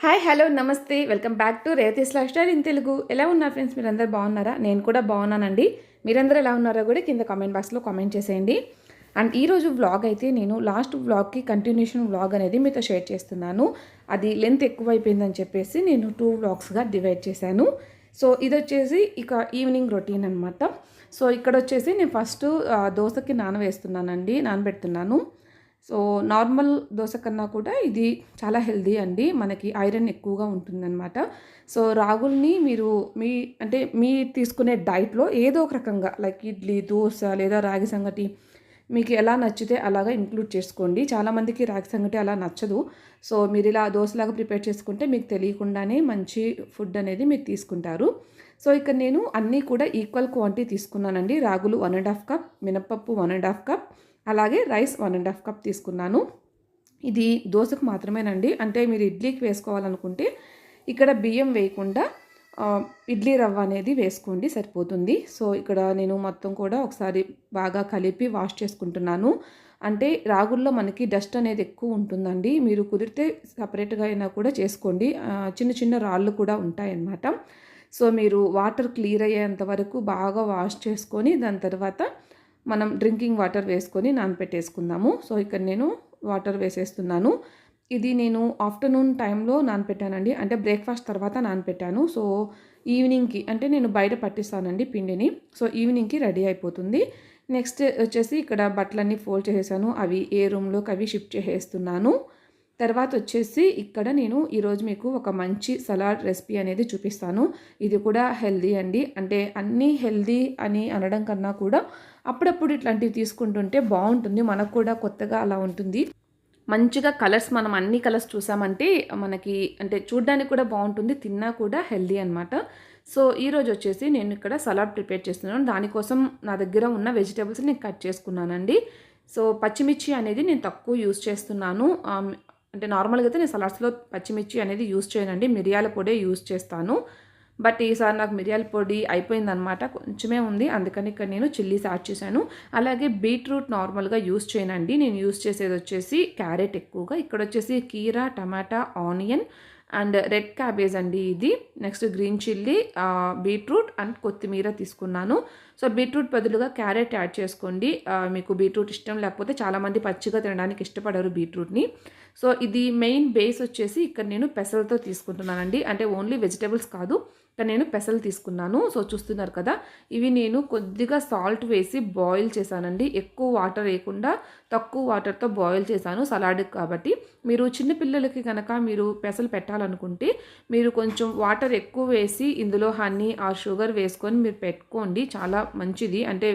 Hi hello నమస్తే welcome back to Revathi's life style in Telugu. ఎలా ఉన్నారు ఫ్రెండ్స్? మీరందరూ బాగున్నారా? నేను కూడా బాగున్నానండి. మీరందరూ ఎలా ఉన్నారో కూడా కింద కామెంట్ బాక్స్లో కామెంట్ చేసేయండి. అండ్ ఈరోజు వ్లాగ్ అయితే నేను లాస్ట్ వ్లాగ్కి కంటిన్యూషన్ వ్లాగ్ అనేది మీతో షేర్ చేస్తున్నాను. అది లెంత్ ఎక్కువైపోయిందని చెప్పేసి నేను 2 వ్లాగ్స్గా డివైడ్ చేశాను. సో ఇది వచ్చేసి ఇక ఈవినింగ్ రొటీన్ అనమాట. సో ఇక్కడ వచ్చేసి నేను ఫస్ట్ దోశకి నానబెడుతున్నాను. సో నార్మల్ దోశ కన్నా కూడా ఇది చాలా హెల్దీ అండి. మనకి ఐరన్ ఎక్కువగా ఉంటుందన్నమాట. సో రాగుల్ని మీరు మీ తీసుకునే డైట్లో ఏదో ఒక రకంగా లైక్ ఇడ్లీ, దోశ లేదా రాగి సంగటి మీకు ఎలా నచ్చితే అలాగా ఇంక్లూడ్ చేసుకోండి. చాలామందికి రాగి సంగటి అలా నచ్చదు. సో మీరు ఇలా దోశలాగా ప్రిపేర్ చేసుకుంటే మీకు తెలియకుండానే మంచి ఫుడ్ అనేది మీరు తీసుకుంటారు. సో ఇక్కడ నేను అన్నీ కూడా ఈక్వల్ క్వాంటిటీ తీసుకున్నానండి. రాగులు 1.5 కప్, మినపప్పు 1.5 కప్, అలాగే రైస్ 1.5 కప్ తీసుకున్నాను. ఇది దోశకు మాత్రమేనండి. అంటే మీరు ఇడ్లీకి వేసుకోవాలనుకుంటే ఇక్కడ బియ్యం వేయకుండా ఇడ్లీ రవ్వ అనేది వేసుకోండి, సరిపోతుంది. సో ఇక్కడ నేను మొత్తం కూడా ఒకసారి బాగా కలిపి వాష్ చేసుకుంటున్నాను. అంటే రాగుల్లో మనకి డస్ట్ అనేది ఎక్కువ ఉంటుందండి. మీరు కుదిరితే సపరేట్గా అయినా కూడా చేసుకోండి. చిన్న చిన్న రాళ్ళు కూడా ఉంటాయన్నమాట. సో మీరు వాటర్ క్లియర్ అయ్యేంత వరకు బాగా వాష్ చేసుకొని దాని తర్వాత మనం డ్రింకింగ్ వాటర్ వేసుకొని నానపెట్టేసుకుందాము. సో ఇక్కడ నేను వాటర్ వేసేస్తున్నాను. ఇది నేను ఆఫ్టర్నూన్ టైంలో నానపెట్టానండి. అంటే బ్రేక్ఫాస్ట్ తర్వాత నానపెట్టాను. సో ఈవినింగ్కి అంటే నేను బయట పట్టిస్తానండి పిండిని. సో ఈవినింగ్కి రెడీ అయిపోతుంది. నెక్స్ట్ వచ్చేసి ఇక్కడ బట్టలన్నీ ఫోల్డ్ చేసేసాను. అవి ఏ రూమ్లోకి అవి షిఫ్ట్ చేసేస్తున్నాను. తర్వాత వచ్చేసి ఇక్కడ నేను ఈరోజు మీకు ఒక మంచి సలాడ్ రెసిపీ అనేది చూపిస్తాను. ఇది కూడా హెల్దీ అండి. అంటే అన్నీ హెల్దీ అని అనడం కన్నా కూడా అప్పుడప్పుడు ఇట్లాంటివి తీసుకుంటుంటే బాగుంటుంది. మనకు కూడా కొత్తగా అలా ఉంటుంది. మంచిగా కలర్స్ మనం అన్ని కలర్స్ చూసామంటే మనకి అంటే చూడ్డానికి కూడా బాగుంటుంది, తిన్నా కూడా హెల్దీ అనమాట. సో ఈరోజు వచ్చేసి నేను ఇక్కడ సలాడ్ ప్రిపేర్ చేస్తున్నాను. దానికోసం నా దగ్గర ఉన్న వెజిటేబుల్స్ నేను కట్ చేసుకున్నానండి. సో పచ్చిమిర్చి అనేది నేను తక్కువ యూజ్ చేస్తున్నాను. అంటే నార్మల్గా అయితే నేను సలాడ్స్లో పచ్చిమిర్చి అనేది యూజ్ చేయనండి, మిరియాల పొడి యూజ్ చేస్తాను. బట్ ఈసారి నాకు మిరియాల పొడి అయిపోయిందనమాట, కొంచెమే ఉంది. అందుకని ఇక్కడ నేను చిల్లీస్ యాడ్ చేశాను. అలాగే బీట్రూట్ నార్మల్గా యూజ్ చేయనండి. నేను యూజ్ చేసేది వచ్చేసి క్యారెట్ ఎక్కువగా. ఇక్కడ వచ్చేసి కీరా, టమాటా, ఆనియన్ అండ్ రెడ్ క్యాబేజ్ అండి ఇది. Next green chilli, beetroot and కొత్తిమీర తీసుకున్నాను. సో బీట్రూట్ బదులుగా క్యారెట్ యాడ్ చేసుకోండి. మీకు బీట్రూట్ ఇష్టం లేకపోతే చాలామంది పచ్చిగా తినడానికి ఇష్టపడరు బీట్రూట్ని. సో ఇది మెయిన్ బేస్ వచ్చేసి ఇక్కడ నేను పెసలతో తీసుకుంటున్నానండి. అంటే ఓన్లీ వెజిటేబుల్స్ కాదు, ఇక్కడ నేను పెసలు తీసుకున్నాను. సో చూస్తున్నారు కదా, ఇవి నేను కొద్దిగా సాల్ట్ వేసి బాయిల్ చేశానండి. ఎక్కువ వాటర్ వేయకుండా తక్కువ వాటర్తో బాయిల్ చేశాను సలాడ్ కాబట్టి. మీరు చిన్నపిల్లలకి కనుక మీరు పెసలు పెట్టాలనుకుంటే మీరు కొంచెం వాటర్ ఎక్కువ వేసి ఇందులో హనీ ఆర్ షుగర్ వేసుకొని మీరు పెట్టుకోండి, చాలా మంచిది. అంటే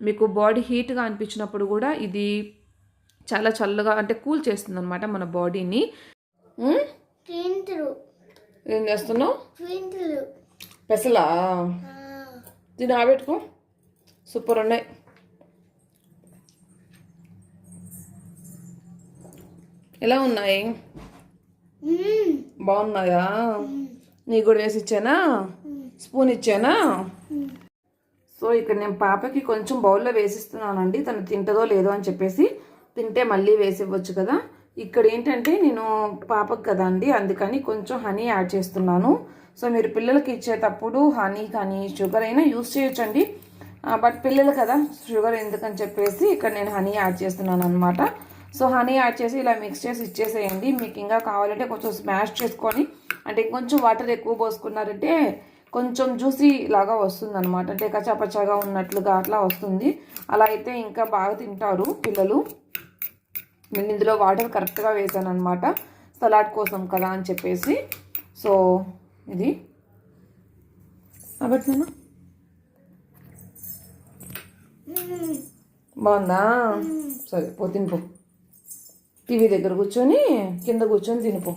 మీకు బాడీ హీట్గా అనిపించినప్పుడు కూడా ఇది చాలా చల్లగా అంటే కూల్ చేస్తుంది అనమాట మన బాడీని. ఏం చేస్తున్నావు? పెసలా దీన్ని ఆబెట్టుకో, సూపర్ ఉన్నాయి. ఎలా ఉన్నాయి? బాగున్నాయా? నీకు కూడా వేసి ఇచ్చానా? స్పూన్ ఇచ్చానా? సో ఇక్కడ నేను పాపకి కొంచెం బౌల్లో వేసిస్తున్నానండి, తను తింటుందో లేదో అని చెప్పేసి. తింటే మళ్ళీ వేసి ఇవ్వచ్చు కదా. ఇక్కడ ఏంటంటే నేను పాపకు కదా అండి, అందుకని కొంచెం హనీ యాడ్ చేస్తున్నాను. సో మీరు పిల్లలకి ఇచ్చేటప్పుడు హనీ కానీ షుగర్ అయినా యూస్ చేయొచ్చండి. బట్ పిల్లలు కదా, షుగర్ ఎందుకని చెప్పేసి ఇక్కడ నేను హనీ యాడ్ చేస్తున్నాను అనమాట. సో హనీ యాడ్ చేసి ఇలా మిక్స్ చేసి ఇచ్చేసేయండి. మీకు ఇంకా కావాలంటే కొంచెం స్మాష్ చేసుకొని, అంటే ఇంకొంచెం వాటర్ ఎక్కువ పోసుకున్నారంటే కొంచెం జ్యూసీ లాగా వస్తుంది అనమాట. అంటే కచ్చాపచ్చాగా ఉన్నట్లుగా అట్లా వస్తుంది. అలా అయితే ఇంకా బాగా తింటారు పిల్లలు. నేను ఇందులో వాటర్ కరెక్ట్గా వేసాను అనమాట, సలాడ్ కోసం కదా అని చెప్పేసి. సో ఇది అబట్నా బాగుందా? సరే పో తినిపో. టీవీ దగ్గర కూర్చొని కింద కూర్చొని తినిపో.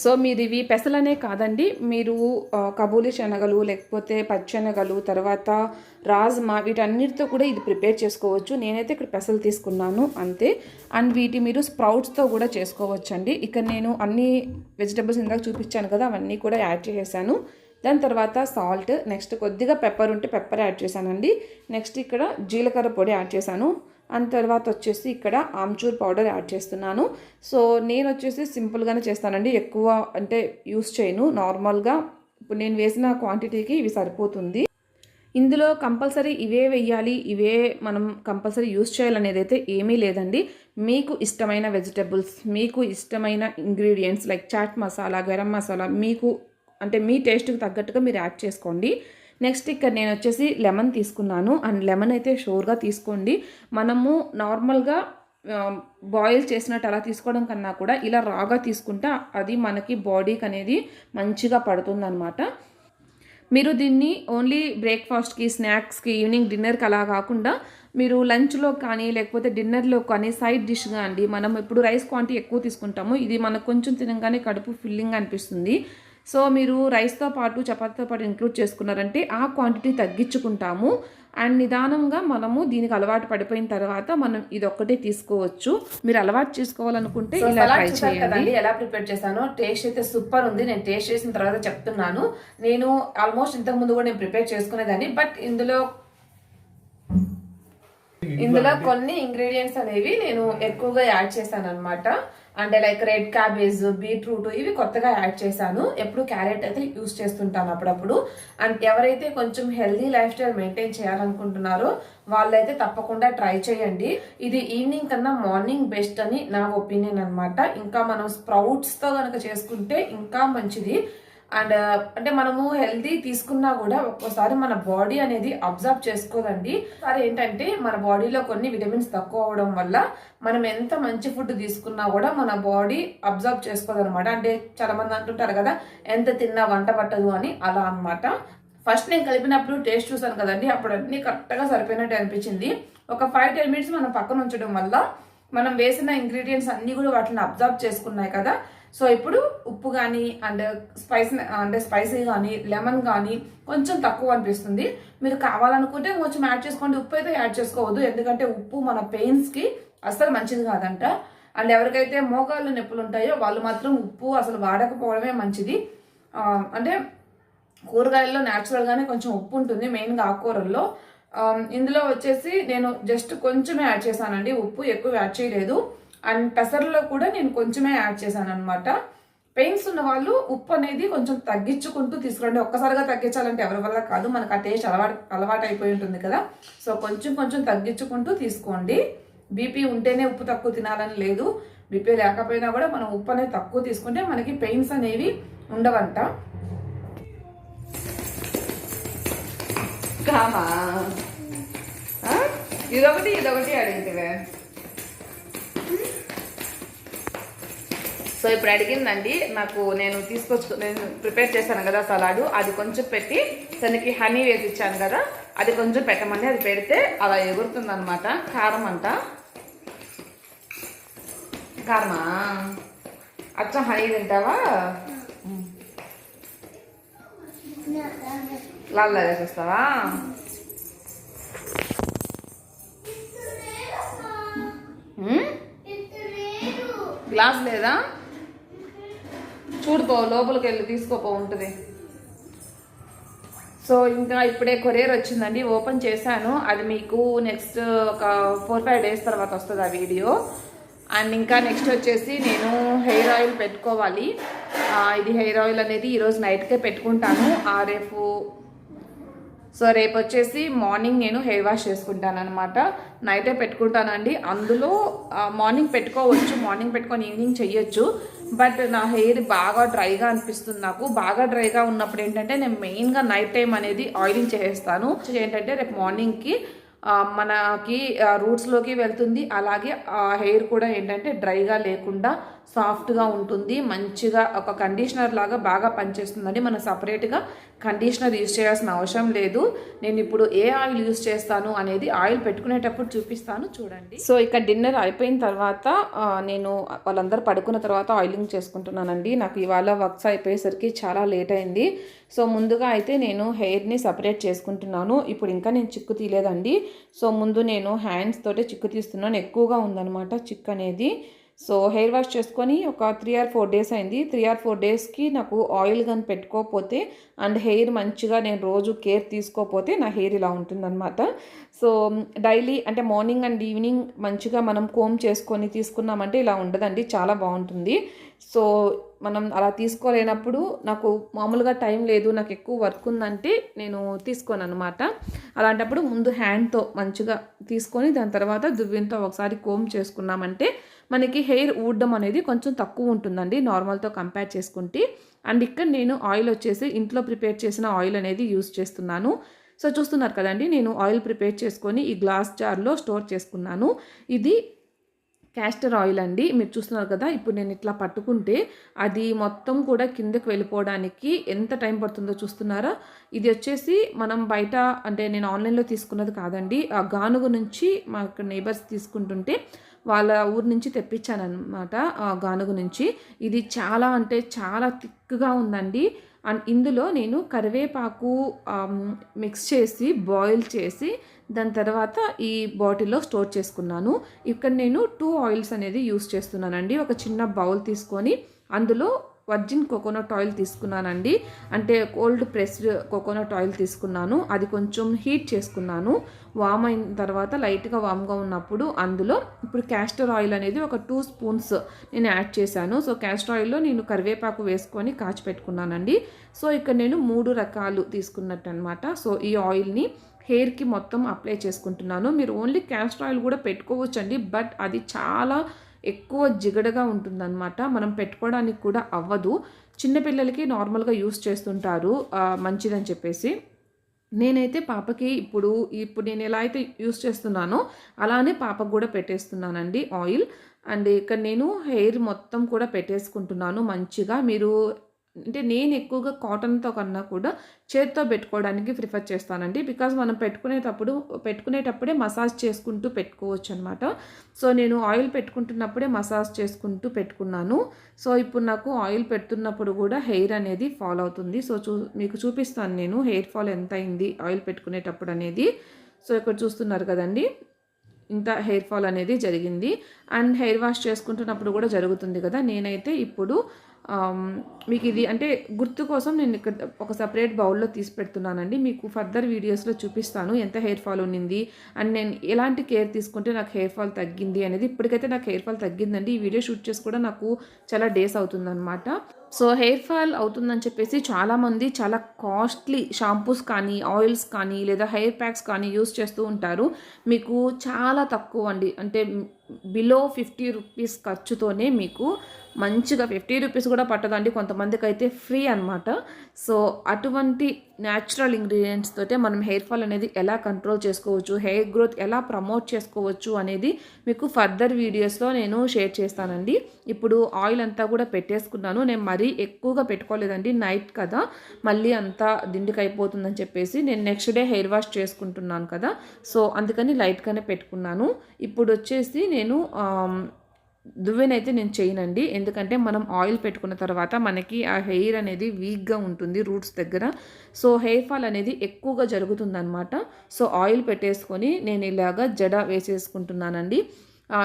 సో మీరు ఇవి పెసలనే కాదండి, మీరు కబూలి శనగలు లేకపోతే పచ్చెనగలు తర్వాత రాజ్మా వీటన్నిటితో కూడా ఇది ప్రిపేర్ చేసుకోవచ్చు. నేనైతే ఇక్కడ పెసలు తీసుకున్నాను అంతే. అండ్ వీటి మీరు స్ప్రౌట్స్తో కూడా చేసుకోవచ్చు అండి. ఇక్కడ నేను అన్ని వెజిటబుల్స్ ఇందాక చూపించాను కదా, అవన్నీ కూడా యాడ్ చేసేసాను. దాని తర్వాత సాల్ట్, నెక్స్ట్ కొద్దిగా పెప్పర్ ఉంటే పెప్పర్ యాడ్ చేశానండి. నెక్స్ట్ ఇక్కడ జీలకర్ర పొడి యాడ్ చేశాను. అండ్ తర్వాత వచ్చేసి ఇక్కడ ఆమ్చూర్ పౌడర్ యాడ్ చేస్తున్నాను. సో నేను వచ్చేసి సింపుల్గానే చేస్తానండి, ఎక్కువ అంటే యూస్ చేయను. నార్మల్గా ఇప్పుడు నేను వేసిన క్వాంటిటీకి ఇవి సరిపోతుంది. ఇందులో కంపల్సరీ ఇవే వెయ్యాలి, ఇవే మనం కంపల్సరీ యూస్ చేయాలనేది అయితే ఏమీ లేదండి. మీకు ఇష్టమైన వెజిటబుల్స్, మీకు ఇష్టమైన ఇంగ్రీడియంట్స్ లైక్ చాట్ మసాలా, గరం మసాలా మీకు అంటే మీ టేస్ట్కి తగ్గట్టుగా మీరు యాడ్ చేసుకోండి. నెక్స్ట్ ఇక్కడ నేను వచ్చేసి లెమన్ తీసుకున్నాను. అండ్ లెమన్ అయితే షూర్గా తీసుకోండి. మనము నార్మల్గా బాయిల్ చేసినట్టు అలా తీసుకోవడం కన్నా కూడా ఇలా రాగా తీసుకుంటే అది మనకి బాడీకి అనేది మంచిగా పడుతుందన్నమాట. మీరు దీన్ని ఓన్లీ బ్రేక్ఫాస్ట్కి, స్నాక్స్కి, ఈవినింగ్ డిన్నర్కి అలా కాకుండా మీరు లంచ్లో కానీ లేకపోతే డిన్నర్లో కానీ సైడ్ డిష్గా అండి. మనం ఇప్పుడు రైస్ క్వాంటిటీ ఎక్కువ తీసుకుంటాము, ఇది మనకు కొంచెం తినగానే కడుపు ఫిల్లింగ్ అనిపిస్తుంది. సో మీరు రైస్తో పాటు చపాతీతో పాటు ఇంక్లూడ్ చేసుకున్నారంటే ఆ క్వాంటిటీ తగ్గించుకుంటాము. అండ్ నిదానంగా మనము దీనికి అలవాటు పడిపోయిన తర్వాత మనం ఇది ఒక్కటే తీసుకోవచ్చు. మీరు అలవాటు చేసుకోవాలనుకుంటే ఇలా ట్రై చేయండి. ఎలా ప్రిపేర్ చేశానో టేస్ట్ అయితే సూపర్ ఉంది. నేను టేస్ట్ చేసిన తర్వాత చెప్తున్నాను. నేను ఆల్మోస్ట్ ఇంతకుముందు కూడా నేను ప్రిపేర్ చేసుకునేదాన్ని, బట్ ఇందులో కొన్ని ఇంగ్రీడియంట్స్ అనేవి నేను ఎక్కువగా యాడ్ చేశాను అనమాట. అంటే లైక్ రెడ్ క్యాబేజ్, బీట్రూట్ ఇవి కొత్తగా యాడ్ చేశాను. ఎప్పుడు క్యారెట్ అయితే యూస్ చేస్తుంటాను అప్పుడప్పుడు. అండ్ ఎవరైతే కొంచెం హెల్దీ లైఫ్ స్టైల్ మెయింటైన్ చేయాలనుకుంటున్నారో వాళ్ళైతే తప్పకుండా ట్రై చేయండి. ఇది ఈవినింగ్ కన్నా మార్నింగ్ బెస్ట్ అని నా ఒపీనియన్ అనమాట. ఇంకా మనం స్ప్రౌట్స్తో కనుక చేసుకుంటే ఇంకా మంచిది. అండ్ అంటే మనము హెల్దీ తీసుకున్నా కూడా ఒక్కోసారి మన బాడీ అనేది అబ్జర్వ్ చేసుకోదండి. ఒకసారి ఏంటంటే మన బాడీలో కొన్ని విటమిన్స్ తక్కువ అవడం వల్ల మనం ఎంత మంచి ఫుడ్ తీసుకున్నా కూడా మన బాడీ అబ్జర్వ్ చేసుకోదు అనమాట. అంటే చాలా మంది అంటుంటారు కదా, ఎంత తిన్నా వంట పట్టదు అని, అలా అనమాట. ఫస్ట్ నేను కలిపినప్పుడు టేస్ట్ చూసాను కదండి, అప్పుడు అన్ని కరెక్ట్గా సరిపోయినట్టు అనిపించింది. ఒక 5-10 మినిట్స్ మనం పక్కన ఉంచడం వల్ల మనం వేసిన ఇంగ్రీడియంట్స్ అన్ని కూడా వాటిని అబ్జర్వ్ చేసుకున్నాయి కదా. సో ఇప్పుడు ఉప్పు కానీ అండ్ స్పైసీ కానీ లెమన్ కానీ కొంచెం తక్కువ అనిపిస్తుంది. మీరు కావాలనుకుంటే కొంచెం యాడ్ చేసుకోండి. ఉప్పు అయితే యాడ్ చేసుకోవద్దు, ఎందుకంటే ఉప్పు మన పెయిన్స్కి అసలు మంచిది కాదంట. అండ్ ఎవరికైతే మోకాళ్ళు నొప్పులు ఉంటాయో వాళ్ళు మాత్రం ఉప్పు అసలు వాడకపోవడమే మంచిది. అంటే కూరగాయల్లో న్యాచురల్గానే కొంచెం ఉప్పు ఉంటుంది, మెయిన్గా ఆకుకూరల్లో. ఇందులో వచ్చేసి నేను జస్ట్ కొంచెమే యాడ్ చేశానండి, ఉప్పు ఎక్కువ యాడ్ చేయలేదు. అండ్ పెసర్లో కూడా నేను కొంచెమే యాడ్ చేశాను అనమాట. పెయిన్స్ ఉన్న వాళ్ళు ఉప్పు అనేది కొంచెం తగ్గించుకుంటూ తీసుకురండి. ఒక్కసారిగా తగ్గించాలంటే ఎవరి వల్ల కాదు, మనకు ఆ టేస్ట్ అలవాటు అయిపోయి ఉంటుంది కదా. సో కొంచెం తగ్గించుకుంటూ తీసుకోండి. బీపీ ఉంటేనే ఉప్పు తక్కువ తినాలని లేదు, బీపీ లేకపోయినా కూడా మనం ఉప్పు అనేది తక్కువ తీసుకుంటే మనకి పెయిన్స్ అనేవి ఉండవంట. కామా ఇదొకటి అడిగితే. సో ఇప్పుడు అడిగిందండి నాకు, నేను ప్రిపేర్ చేశాను కదా సలాడు, అది కొంచెం పెట్టి తనకి హనీ వేసి ఇచ్చాను కదా, అది కొంచెం పెట్టమని, అది పెడితే అలా ఎగురుతుంది అనమాట. కారం అంట, కారమా అచ్చా హనీ తింటావా? లాల్లా వేసేస్తావా? గ్లాస్ లేదా? చూడుకో, లోపలికి వెళ్ళి తీసుకోపో ఉంటుంది. సో ఇంకా ఇప్పుడే కొరియర్ వచ్చిందండి, ఓపెన్ చేశాను. అది మీకు నెక్స్ట్ ఒక 4-5 డేస్ తర్వాత వస్తుంది ఆ వీడియో. అండ్ ఇంకా నెక్స్ట్ వచ్చేసి నేను హెయిర్ ఆయిల్ పెట్టుకోవాలి. ఇది హెయిర్ ఆయిల్ అనేది ఈరోజు నైట్కే పెట్టుకుంటాను. రేపు వచ్చేసి మార్నింగ్ నేను హెయిర్ వాష్ చేసుకుంటాను అనమాట. నైటే పెట్టుకుంటానండి. అందులో మార్నింగ్ పెట్టుకోవచ్చు, మార్నింగ్ పెట్టుకొని ఈవినింగ్ చెయ్యొచ్చు. బట్ నా హెయిర్ బాగా డ్రైగా అనిపిస్తుంది నాకు. బాగా డ్రైగా ఉన్నప్పుడు ఏంటంటే నేను మెయిన్గా నైట్ టైం అనేది ఆయిలింగ్ చేసేస్తాను. ఏంటంటే రేపు మార్నింగ్కి మనకి రూట్స్లోకి వెళ్తుంది. అలాగే హెయిర్ కూడా ఏంటంటే డ్రైగా లేకుండా సాఫ్ట్గా ఉంటుంది, మంచిగా ఒక కండిషనర్ లాగా బాగా పనిచేస్తుందండి. మనం సపరేట్గా కండిషనర్ యూజ్ చేయాల్సిన అవసరం లేదు. నేను ఇప్పుడు ఏ ఆయిల్ యూజ్ చేస్తాను అనేది ఆయిల్ పెట్టుకునేటప్పుడు చూపిస్తాను, చూడండి. సో ఇక డిన్నర్ అయిపోయిన తర్వాత నేను వాళ్ళందరూ పడుకున్న తర్వాత ఆయిలింగ్ చేసుకుంటున్నానండి. నాకు ఇవాళ వర్క్స్ అయిపోయేసరికి చాలా లేట్ అయింది. సో ముందుగా అయితే నేను హెయిర్ని సపరేట్ చేసుకుంటున్నాను. ఇప్పుడు ఇంకా నేను చిక్కు తీయలేదండి. సో ముందు నేను హ్యాండ్స్ తోటే చిక్కు తీస్తున్నాను, ఎక్కువగా ఉందన్నమాట చిక్కు అనేది. సో హెయిర్ వాష్ చేసుకొని ఒక 3 ఆర్ 4 డేస్ అయింది. 3 ఆర్ 4 డేస్‌కి నాకు ఆయిల్ గాని పెట్టుకోకపోతే అండ్ హెయిర్ మంచిగా నేను రోజు కేర్ తీసుకోకపోతే నా హెయిర్ ఇలా ఉంటుందన్నమాట. సో డైలీ అంటే మార్నింగ్ అండ్ ఈవినింగ్ మంచిగా మనం కోమ్ చేసుకొని తీసుకున్నామంటే ఇలా ఉండదండి. చాలా బాగుంటుంది. సో మనం అలా తీసుకోలేనప్పుడు నాకు మామూలుగా టైం లేదు, నాకు ఎక్కువ వర్క్ ఉందంటే నేను తీసుకోనన్నమాట. అలాంటప్పుడు ముందు హ్యాండ్తో మంచిగా తీసుకొని దాని తర్వాత దువ్వెనతో ఒకసారి కోమ్ చేసుకున్నామంటే మనకి హెయిర్ ఊడడం అనేది కొంచెం తక్కువ ఉంటుందండి నార్మల్తో కంపేర్ చేసుకుంటే. అండ్ ఇక్కడ నేను ఆయిల్ వచ్చేసి ఇంట్లో ప్రిపేర్ చేసిన ఆయిల్ అనేది యూస్ చేస్తున్నాను. సో చూస్తున్నారు కదండి, నేను ఆయిల్ ప్రిపేర్ చేసుకొని ఈ గ్లాస్ జార్లో స్టోర్ చేసుకున్నాను. ఇది క్యాస్టర్ ఆయిల్ అండి. మీరు చూస్తున్నారు కదా, ఇప్పుడు నేను ఇట్లా పట్టుకుంటే అది మొత్తం కూడా కిందకి వెళ్ళిపోవడానికి ఎంత టైం పడుతుందో చూస్తున్నారా. ఇది వచ్చేసి మనం బయట అంటే నేను ఆన్లైన్లో తీసుకున్నది కాదండి, ఆ గానుగు నుంచి మా నేబర్స్ తీసుకుంటుంటే వాళ్ళ ఊరు నుంచి తెప్పించానమాట, గానుగు నుంచి. ఇది చాలా అంటే చాలా థిక్గా ఉందండి. అండ్ ఇందులో నేను కరివేపాకు మిక్స్ చేసి బాయిల్ చేసి దాని తర్వాత ఈ బాటిల్లో స్టోర్ చేసుకున్నాను. ఇక్కడ నేను 2 ఆయిల్స్ అనేది యూస్ చేస్తున్నానండి. ఒక చిన్న బౌల్ తీసుకొని అందులో వర్జిన్ కోకోనట్ ఆయిల్ తీసుకున్నానండి. అంటే కోల్డ్ ప్రెస్డ్ కోకోనట్ ఆయిల్ తీసుకున్నాను. అది కొంచెం హీట్ చేసుకున్నాను. వామ్ అయిన తర్వాత లైట్గా వామ్గా ఉన్నప్పుడు అందులో ఇప్పుడు క్యాస్టర్ ఆయిల్ అనేది ఒక 2 స్పూన్స్ నేను యాడ్ చేశాను. సో క్యాస్టర్ ఆయిల్లో నేను కరివేపాకు వేసుకొని కాచిపెట్టుకున్నానండి. సో ఇక్కడ నేను 3 రకాలు తీసుకున్నట్టు అనమాట. సో ఈ ఆయిల్ని హెయిర్కి మొత్తం అప్లై చేసుకుంటున్నాను. మీరు ఓన్లీ క్యాస్టర్ ఆయిల్ కూడా పెట్టుకోవచ్చండి, బట్ అది చాలా ఎక్కువ జిగడగా ఉంటుందన్నమాట. మనం పెట్టుకోవడానికి కూడా అవ్వదు. చిన్నపిల్లలకి నార్మల్గా యూస్ చేస్తుంటారు మంచిదని చెప్పేసి. నేనైతే పాపకి ఇప్పుడు నేను ఎలా అయితే యూస్ చేస్తున్నానో అలానే పాపకు కూడా పెట్టేస్తున్నానండి ఆయిల్. అండ్ ఇక్కడ నేను హెయిర్ మొత్తం కూడా పెట్టేసుకుంటున్నాను మంచిగా. మీరు అంటే నేను ఎక్కువగా కాటన్తో కన్నా కూడా చేత్తో పెట్టుకోవడానికి ప్రిఫర్ చేస్తానండి. బికాజ్ మనం పెట్టుకునేటప్పుడే మసాజ్ చేసుకుంటూ పెట్టుకోవచ్చు అనమాట. సో నేను ఆయిల్ పెట్టుకుంటున్నప్పుడే మసాజ్ చేసుకుంటూ పెట్టుకున్నాను. సో ఇప్పుడు నాకు ఆయిల్ పెడుతున్నప్పుడు కూడా హెయిర్ అనేది ఫాల్ అవుతుంది. సో మీకు చూపిస్తాను నేను హెయిర్ ఫాల్ ఎంత అయింది ఆయిల్ పెట్టుకునేటప్పుడు అనేది. సో ఇక్కడ చూస్తున్నారు కదండి, ఇంత హెయిర్ ఫాల్ అనేది జరిగింది. అండ్ హెయిర్ వాష్ చేసుకుంటున్నప్పుడు కూడా జరుగుతుంది కదా. నేనైతే ఇప్పుడు మీకు ఇది అంటే గుర్తు కోసం నేను ఇక్కడ ఒక సపరేట్ బౌల్లో తీసి పెడుతున్నానండి. మీకు ఫర్దర్ వీడియోస్లో చూపిస్తాను ఎంత హెయిర్ ఫాల్ ఉన్నింది అండ్ నేను ఎలాంటి కేర్ తీసుకుంటే నాకు హెయిర్ ఫాల్ తగ్గింది అనేది. ఇప్పటికైతే నాకు హెయిర్ ఫాల్ తగ్గిందండి. ఈ వీడియో షూట్ చేసి కూడా నాకు చాలా డేస్ అవుతుందన్నమాట. సో హెయిర్ ఫాల్ అవుతుందని చెప్పేసి చాలామంది చాలా కాస్ట్లీ షాంపూస్ కానీ ఆయిల్స్ కానీ లేదా హెయిర్ ప్యాక్స్ కానీ యూస్ చేస్తూ ఉంటారు. మీకు చాలా తక్కువ అండి, అంటే బిలో 50 రూపీస్ ఖర్చుతోనే మీకు మంచిగా 50 రూపీస్ కూడా పట్టదండి, కొంతమందికి అయితే ఫ్రీ అనమాట. సో అటువంటి న్యాచురల్ ఇంగ్రీడియంట్స్ తోటే మనం హెయిర్ ఫాల్ అనేది ఎలా కంట్రోల్ చేసుకోవచ్చు, హెయిర్ గ్రోత్ ఎలా ప్రమోట్ చేసుకోవచ్చు అనేది మీకు ఫర్దర్ వీడియోస్లో నేను షేర్ చేస్తానండి. ఇప్పుడు ఆయిల్ అంతా కూడా పెట్టేసుకున్నాను. నేను మరీ ఎక్కువగా పెట్టుకోలేదండి, నైట్ కదా మళ్ళీ అంతా దిండికి అయిపోతుందని చెప్పేసి నేను నెక్స్ట్ డే హెయిర్ వాష్ చేసుకుంటున్నాను కదా, సో అందుకని లైట్గానే పెట్టుకున్నాను. ఇప్పుడు వచ్చేసి నేను దువ్వెనైతే నేను చేయనండి, ఎందుకంటే మనం ఆయిల్ పెట్టుకున్న తర్వాత మనకి ఆ హెయిర్ అనేది వీక్గా ఉంటుంది రూట్స్ దగ్గర. సో హెయిర్ ఫాల్ అనేది ఎక్కువగా జరుగుతుందన్నమాట. సో ఆయిల్ పెట్టేసుకొని నేను ఇలాగా జడ వేసేసుకుంటున్నానండి.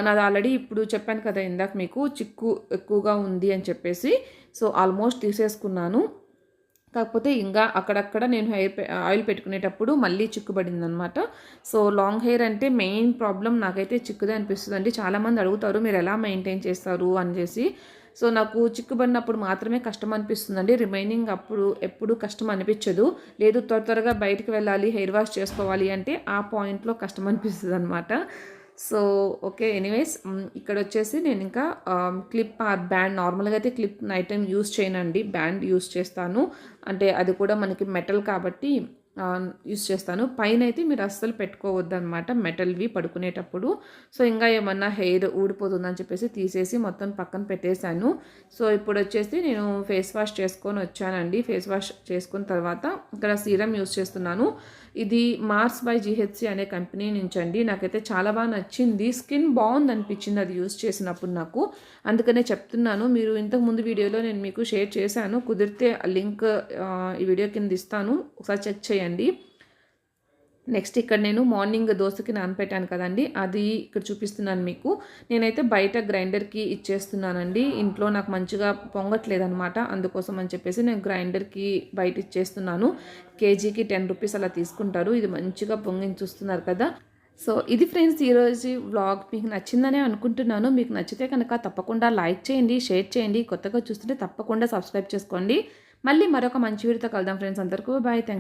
నాది ఆల్రెడీ ఇప్పుడు చెప్పాను కదా ఇందాక మీకు చిక్కు ఎక్కువగా ఉంది అని చెప్పేసి. సో ఆల్మోస్ట్ తీసేసుకున్నాను. కాకపోతే ఇంకా అక్కడక్కడ నేను ఆయిల్ పెట్టుకునేటప్పుడు మళ్ళీ చిక్కుబడింది అనమాట. సో లాంగ్ హెయిర్ అంటే మెయిన్ ప్రాబ్లం నాకైతే చిక్కుదే అనిపిస్తుంది అండి. చాలామంది అడుగుతారు మీరు ఎలా మెయింటైన్ చేస్తారు అనేసి. సో నాకు చిక్కుబడినప్పుడు మాత్రమే కష్టం అనిపిస్తుందండి, రిమైనింగ్ అప్పుడు ఎప్పుడు కష్టం అనిపించదు. లేదు త్వరగా బయటకు వెళ్ళాలి హెయిర్ వాష్ చేసుకోవాలి అంటే ఆ పాయింట్లో కష్టం అనిపిస్తుంది అనమాట. సో ఓకే, ఎనీవేస్ ఇక్కడ వచ్చేసి నేను ఇంకా క్లిప్ ఆర్ బ్యాండ్, నార్మల్గా అయితే క్లిప్ నైట్ టైం యూస్ చేయనండి, బ్యాండ్ యూస్ చేస్తాను. అంటే అది కూడా మనకి మెటల్ కాబట్టి యూస్ చేస్తాను. పైన అయితే మీరు అస్సలు పెట్టుకోవద్దు అనమాట మెటల్వి పడుకునేటప్పుడు. సో ఇంకా ఏమన్నా హెయిర్ ఊడిపోతుందని చెప్పేసి తీసేసి మొత్తం పక్కన పెట్టేశాను. సో ఇప్పుడు వచ్చేసి నేను ఫేస్ వాష్ చేసుకొని వచ్చానండి. ఫేస్ వాష్ చేసుకున్న తర్వాత ఇక్కడ సీరం యూస్ చేస్తున్నాను. ఇది మార్స్ బై జిహెచ్సి అనే కంపెనీ నుంచి అండి. నాకైతే చాలా బాగా నచ్చింది, స్కిన్ బాగుంది అనిపించింది అది యూస్ చేసినప్పుడు నాకు. అందుకనే చెప్తున్నాను. మీరు ఇంతకుముందు వీడియోలో నేను మీకు షేర్ చేశాను, కుదిరితే లింక్ ఈ వీడియో కింద ఇస్తాను, ఒకసారి చెక్ చేయండి. నెక్స్ట్ ఇక్కడ నేను మార్నింగ్ దోసకి నానపెట్టాను కదండి, అది ఇక్కడ చూపిస్తున్నాను మీకు. నేనైతే బయట గ్రైండర్కి ఇచ్చేస్తున్నానండి. ఇంట్లో నాకు మంచిగా పొంగట్లేదనమాట, అందుకోసం అని చెప్పేసి నేను గ్రైండర్కి బయట ఇచ్చేస్తున్నాను. కేజీకి 10 రూపీస్ అలా తీసుకుంటారు. ఇది మంచిగా పొంగించి చూస్తున్నారు కదా. సో ఇది ఫ్రెండ్స్ ఈరోజు వ్లాగ్ మీకు నచ్చిందనే అనుకుంటున్నాను. మీకు నచ్చితే కనుక తప్పకుండా లైక్ చేయండి, షేర్ చేయండి. కొత్తగా చూస్తుంటే తప్పకుండా సబ్స్క్రైబ్ చేసుకోండి. మళ్ళీ మరొక మంచి వీడియోతో కలుద్దాం ఫ్రెండ్స్. అందరికీ బాయ్. థ్యాంక్స్.